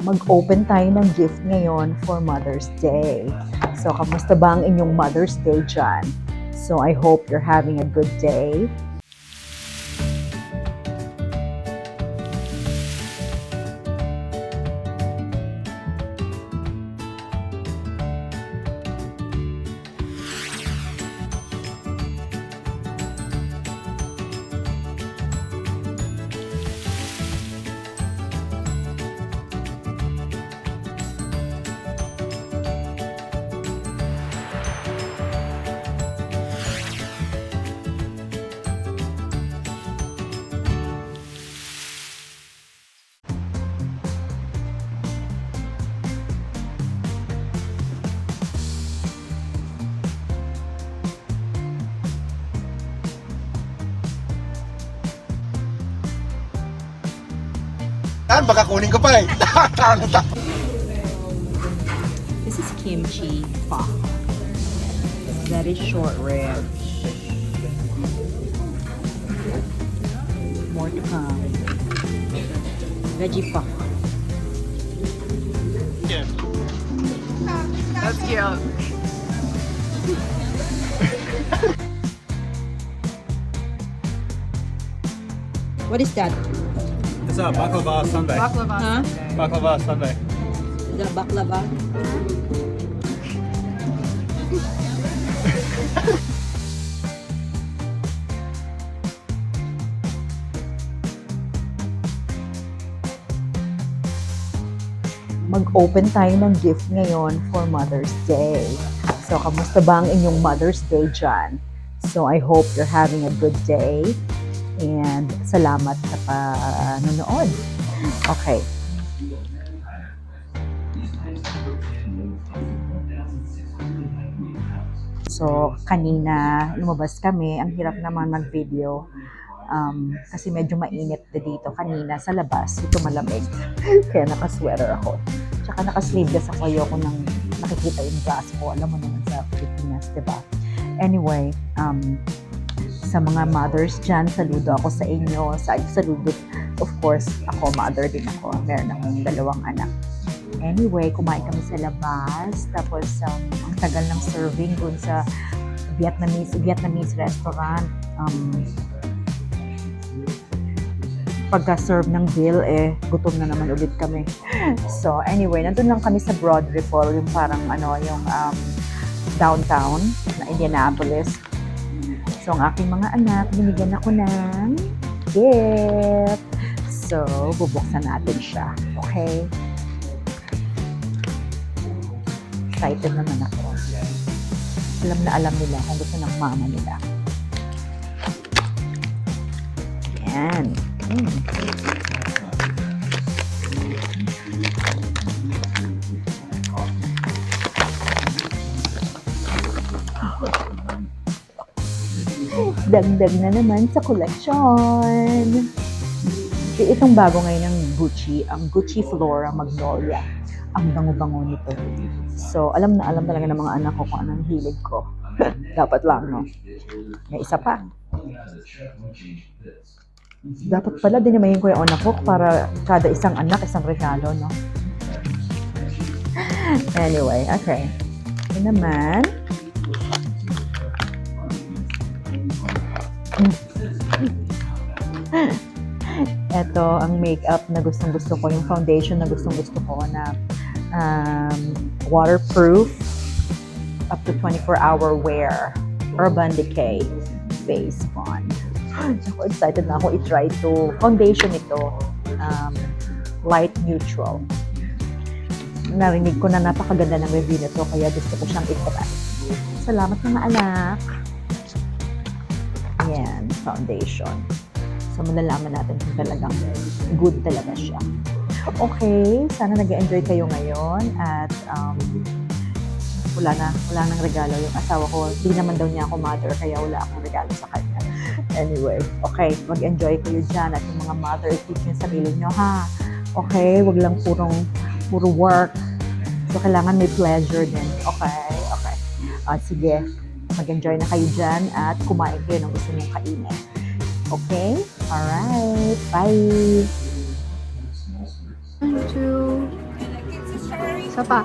mag-open tayo ng gift ngayon for Mother's Day. So, kamusta ba ang inyong Mother's Day dyan? So, I hope you're having a good day. Baka kunin ko pa eh. This is kimchi pho. That is short ribs. More to come. Veggie pho. Yeah. That's cute. What is that? It's a baklava sundae. Baklava. Huh? Baklava sundae. The baklava? Mag-open tayo ng gift ngayon for Mother's Day. So, kamusta ba ang inyong Mother's Day dyan? So, I hope you're having a good day. And salamat sa panonood. Okay. So, kanina lumabas kami. Ang hirap naman mag-video. Kasi medyo mainit na dito kanina sa labas. Ito malamig. Kaya naka-sweater ako. Tsaka naka-sleeveless ako. Ayoko nang nakikita yung brass ko. Alam mo naman sa Pilipinas, diba? Anyway, sa mga mothers dyan, saludo ako sa inyo. Saludo, of course, ako, mother din ako. Meron akong 2 anak. Anyway, kumain kami sa labas. Tapos, ang tagal ng serving dun sa Vietnamese restaurant. Pagka-serve ng bill, gutom na naman ulit kami. So, anyway, nandun lang kami sa Broad Ripple, yung parang, yung downtown na Indianapolis. So, ang aking mga anak, binigyan ako ng gift. So, bubuksan natin siya. Okay? Excited naman ako. Alam na alam nila kung gusto ng mama nila. Yan. Dagdag na naman sa collection. Itong bago ngayon ng Gucci, ang Gucci Flora Magnolia. Ang bango-bango nito. So, alam na alam talaga ng mga anak ko kung anong hilig ko. Dapat lang, no? May isa pa. Dapat pala dinamayin ko yung anak ko para kada isang anak, isang regalo, no? Anyway, okay. Ito naman. Ito ang makeup na gustong-gusto ko, yung foundation na gustong-gusto ko na waterproof, up to 24-hour wear, Urban Decay Face Bond. Ako excited na ako i-try ito. Foundation ito, light neutral. Narinig ko na napakaganda ng review nito, kaya gusto ko siyang i-try. Salamat mga anak. Yan, foundation. So, malalaman natin kung talagang good talaga siya. Okay, sana nag-enjoy kayo ngayon at wala nang regalo yung asawa ko. Hindi naman daw niya ako mother, kaya wala akong regalo sa kanya. Anyway, okay, mag-enjoy kayo dyan at yung mga mother, keep yung sarili nyo, ha? Okay, wag lang puro work. So, kailangan may pleasure din. Okay. Sige, mag-enjoy na kayo dyan at kumain kayo ng gusto nyong kainin. Okay? Alright. Bye! 1, 2, Isa pa.